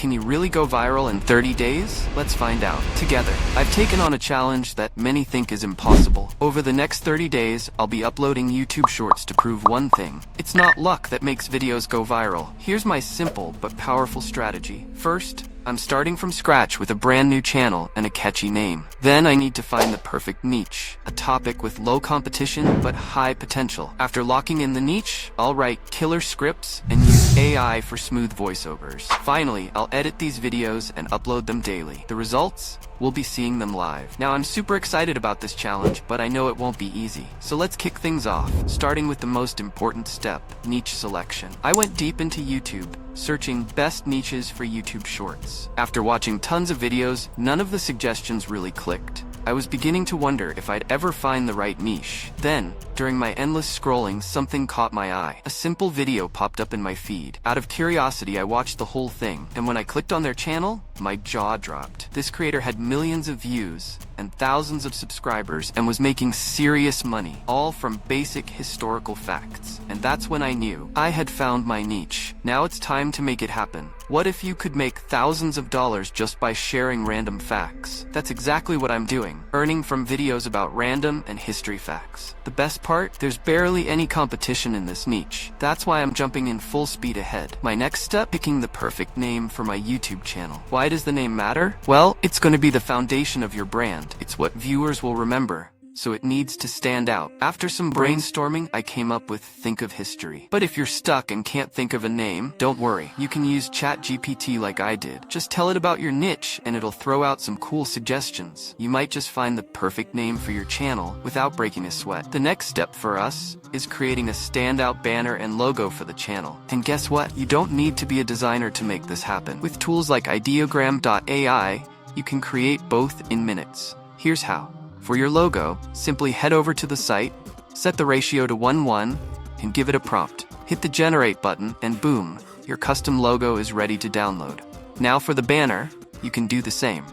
can you really go viral in 30 days? Let's find out together. I've taken on a challenge that many think is impossible. Over the next 30 days, I'll be uploading YouTube Shorts to prove one thing. It's not luck that makes videos go viral. Here's my simple but powerful strategy. First, I'm starting from scratch with a brand new channel and a catchy name. Then I need to find the perfect niche, a topic with low competition but high potential. After locking in the niche, I'll write killer scripts and use AI for smooth voiceovers. Finally, I'll edit these videos and upload them daily. The results? We'll be seeing them live. Now I'm super excited about this challenge, but I know it won't be easy. So let's kick things off, starting with the most important step, niche selection. I went deep into YouTube, searching best niches for YouTube Shorts. After watching tons of videos, none of the suggestions really clicked. I was beginning to wonder if I'd ever find the right niche. Then, during my endless scrolling, something caught my eye. A simple video popped up in my feed. Out of curiosity, I watched the whole thing, and when I clicked on their channel, my jaw dropped. This creator had millions of views and thousands of subscribers and was making serious money, all from basic historical facts. And that's when I knew I had found my niche. Now it's time to make it happen. What if you could make thousands of dollars just by sharing random facts? That's exactly what I'm doing, earning from videos about random and history facts. The best part? There's barely any competition in this niche. That's why I'm jumping in full speed ahead. My next step, picking the perfect name for my YouTube channel. Why does the name matter? Well, it's going to be the foundation of your brand. It's what viewers will remember, so it needs to stand out. After some brainstorming, I came up with Think of History. But if you're stuck and can't think of a name, don't worry. You can use ChatGPT like I did. Just tell it about your niche and it'll throw out some cool suggestions. You might just find the perfect name for your channel without breaking a sweat. The next step for us is creating a standout banner and logo for the channel. And guess what? You don't need to be a designer to make this happen. With tools like ideogram.ai, you can create both in minutes. Here's how. For your logo, simply head over to the site, set the ratio to 1:1, and give it a prompt. Hit the generate button, and boom, your custom logo is ready to download. Now for the banner, you can do the same.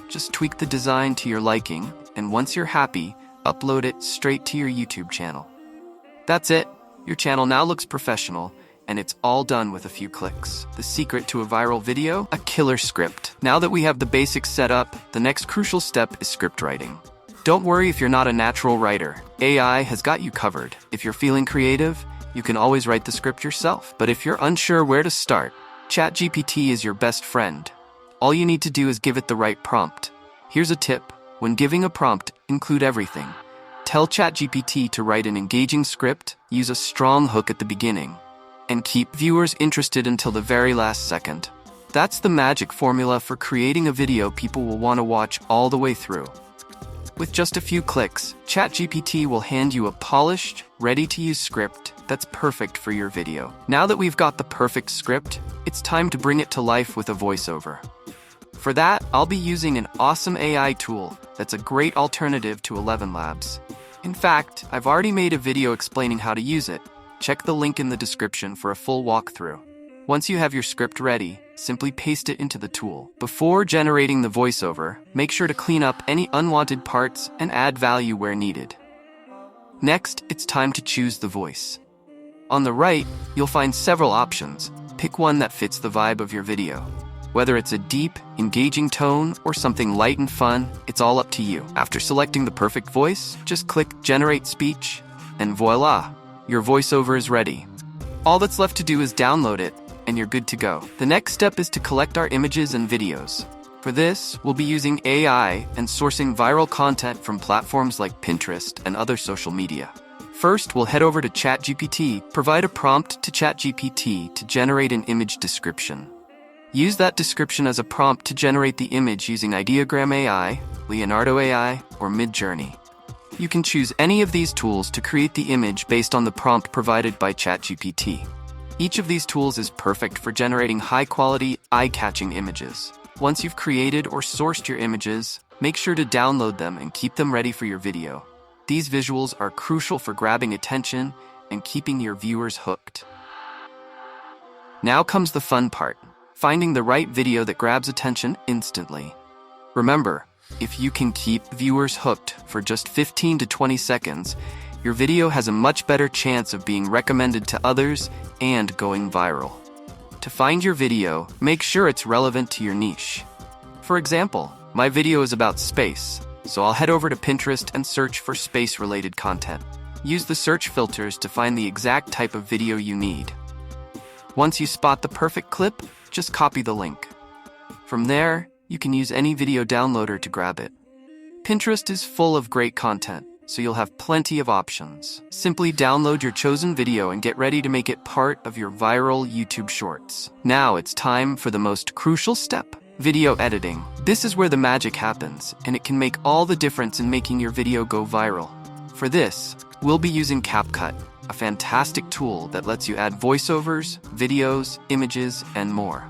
Just tweak the design to your liking, and once you're happy, upload it straight to your YouTube channel. That's it. Your channel now looks professional, and it's all done with a few clicks. The secret to a viral video? A killer script. Now that we have the basics set up, the next crucial step is script writing. Don't worry if you're not a natural writer. AI has got you covered. If you're feeling creative, you can always write the script yourself. But if you're unsure where to start, ChatGPT is your best friend. All you need to do is give it the right prompt. Here's a tip. When giving a prompt, include everything. Tell ChatGPT to write an engaging script, use a strong hook at the beginning, and keep viewers interested until the very last second. That's the magic formula for creating a video people will want to watch all the way through. With just a few clicks, ChatGPT will hand you a polished, ready-to-use script that's perfect for your video. Now that we've got the perfect script, it's time to bring it to life with a voiceover. For that, I'll be using an awesome AI tool that's a great alternative to 11 Labs. In fact, I've already made a video explaining how to use it. Check the link in the description for a full walkthrough. Once you have your script ready, simply paste it into the tool. Before generating the voiceover, make sure to clean up any unwanted parts and add value where needed. Next, it's time to choose the voice. On the right, you'll find several options. Pick one that fits the vibe of your video. Whether it's a deep, engaging tone or something light and fun, it's all up to you. After selecting the perfect voice, just click Generate Speech, and voila, your voiceover is ready. All that's left to do is download it, and you're good to go. The next step is to collect our images and videos. For this, we'll be using AI and sourcing viral content from platforms like Pinterest and other social media. First, we'll head over to ChatGPT, provide a prompt to ChatGPT to generate an image description. Use that description as a prompt to generate the image using Ideogram AI, Leonardo AI, or Midjourney. You can choose any of these tools to create the image based on the prompt provided by ChatGPT. Each of these tools is perfect for generating high-quality, eye-catching images. Once you've created or sourced your images, make sure to download them and keep them ready for your video. These visuals are crucial for grabbing attention and keeping your viewers hooked. Now comes the fun part, finding the right video that grabs attention instantly. Remember, if you can keep viewers hooked for just 15 to 20 seconds, your video has a much better chance of being recommended to others and going viral. To find your video, make sure it's relevant to your niche. For example, my video is about space, so I'll head over to Pinterest and search for space-related content. Use the search filters to find the exact type of video you need. Once you spot the perfect clip, just copy the link. From there, you can use any video downloader to grab it. Pinterest is full of great content, so you'll have plenty of options. Simply download your chosen video and get ready to make it part of your viral YouTube Shorts. Now it's time for the most crucial step: video editing. This is where the magic happens, and it can make all the difference in making your video go viral. For this, we'll be using CapCut, a fantastic tool that lets you add voiceovers, videos, images, and more.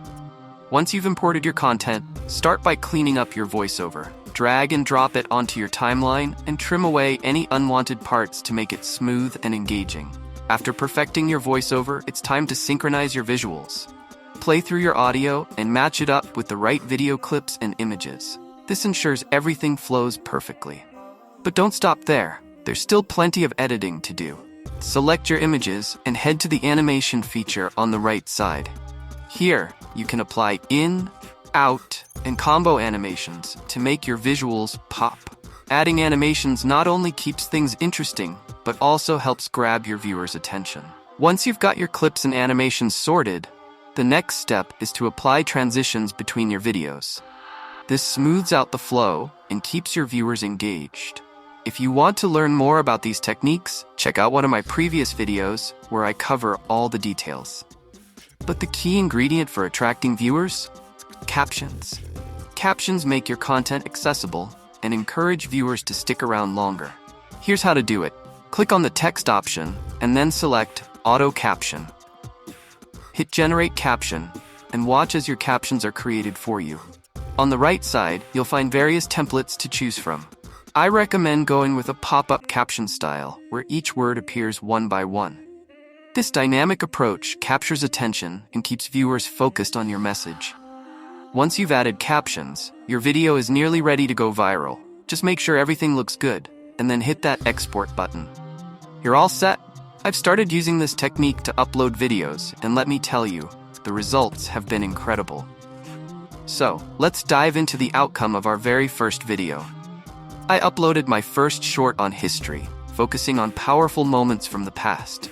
Once you've imported your content, start by cleaning up your voiceover. Drag and drop it onto your timeline and trim away any unwanted parts to make it smooth and engaging. After perfecting your voiceover, it's time to synchronize your visuals. Play through your audio and match it up with the right video clips and images. This ensures everything flows perfectly. But don't stop there. There's still plenty of editing to do. Select your images and head to the animation feature on the right side. Here, you can apply in, out, and combo animations to make your visuals pop. Adding animations not only keeps things interesting, but also helps grab your viewers' attention. Once you've got your clips and animations sorted, the next step is to apply transitions between your videos. This smooths out the flow and keeps your viewers engaged. If you want to learn more about these techniques, check out one of my previous videos where I cover all the details. But the key ingredient for attracting viewers? Captions. Captions make your content accessible and encourage viewers to stick around longer. Here's how to do it. Click on the text option and then select Auto Caption. Hit Generate Caption and watch as your captions are created for you. On the right side, you'll find various templates to choose from. I recommend going with a pop-up caption style, where each word appears one by one. This dynamic approach captures attention and keeps viewers focused on your message. Once you've added captions, your video is nearly ready to go viral. Just make sure everything looks good, and then hit that export button. You're all set? I've started using this technique to upload videos, and let me tell you, the results have been incredible. So, let's dive into the outcome of our very first video. I uploaded my first short on history, focusing on powerful moments from the past.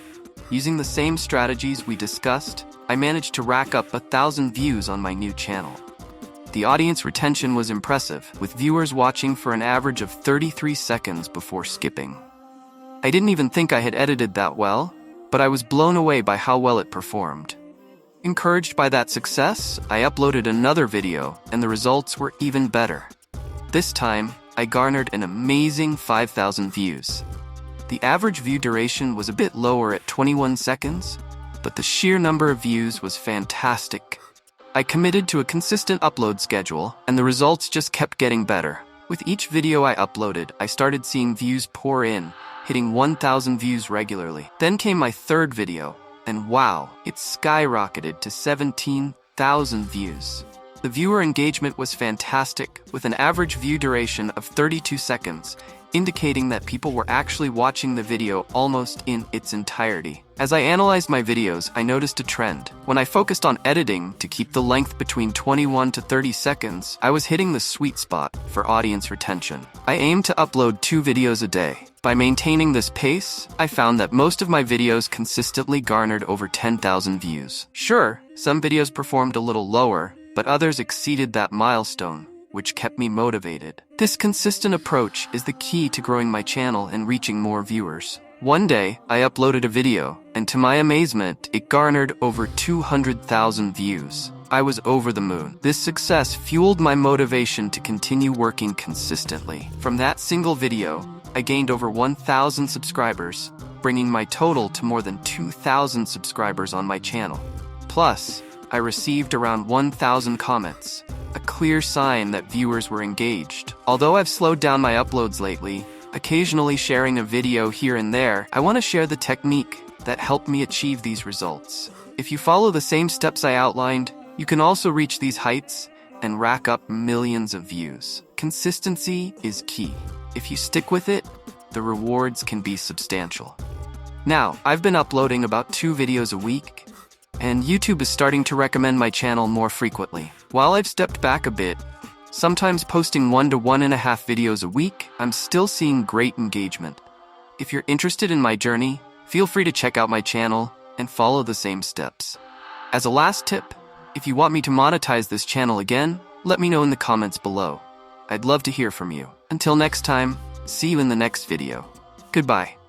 Using the same strategies we discussed, I managed to rack up 1,000 views on my new channel. The audience retention was impressive, with viewers watching for an average of 33 seconds before skipping. I didn't even think I had edited that well, but I was blown away by how well it performed. Encouraged by that success, I uploaded another video, and the results were even better. This time, I garnered an amazing 5,000 views. The average view duration was a bit lower at 21 seconds, but the sheer number of views was fantastic. I committed to a consistent upload schedule, and the results just kept getting better. With each video I uploaded, I started seeing views pour in, hitting 1,000 views regularly. Then came my third video, and wow, it skyrocketed to 17,000 views. The viewer engagement was fantastic, with an average view duration of 32 seconds, indicating that people were actually watching the video almost in its entirety. As I analyzed my videos, I noticed a trend. When I focused on editing to keep the length between 21 to 30 seconds, I was hitting the sweet spot for audience retention. I aimed to upload 2 videos a day. By maintaining this pace, I found that most of my videos consistently garnered over 10,000 views. Sure, some videos performed a little lower, but others exceeded that milestone, which kept me motivated. This consistent approach is the key to growing my channel and reaching more viewers. One day, I uploaded a video, and to my amazement, it garnered over 200,000 views. I was over the moon. This success fueled my motivation to continue working consistently. From that single video, I gained over 1,000 subscribers, bringing my total to more than 2,000 subscribers on my channel. Plus, I received around 1,000 comments, a clear sign that viewers were engaged. Although I've slowed down my uploads lately, occasionally sharing a video here and there, I want to share the technique that helped me achieve these results. If you follow the same steps I outlined, you can also reach these heights and rack up millions of views. Consistency is key. If you stick with it, the rewards can be substantial. Now, I've been uploading about 2 videos a week, and YouTube is starting to recommend my channel more frequently. While I've stepped back a bit, sometimes posting 1 to 1.5 videos a week, I'm still seeing great engagement. If you're interested in my journey, feel free to check out my channel and follow the same steps. As a last tip, if you want me to monetize this channel again, let me know in the comments below. I'd love to hear from you. Until next time, see you in the next video. Goodbye.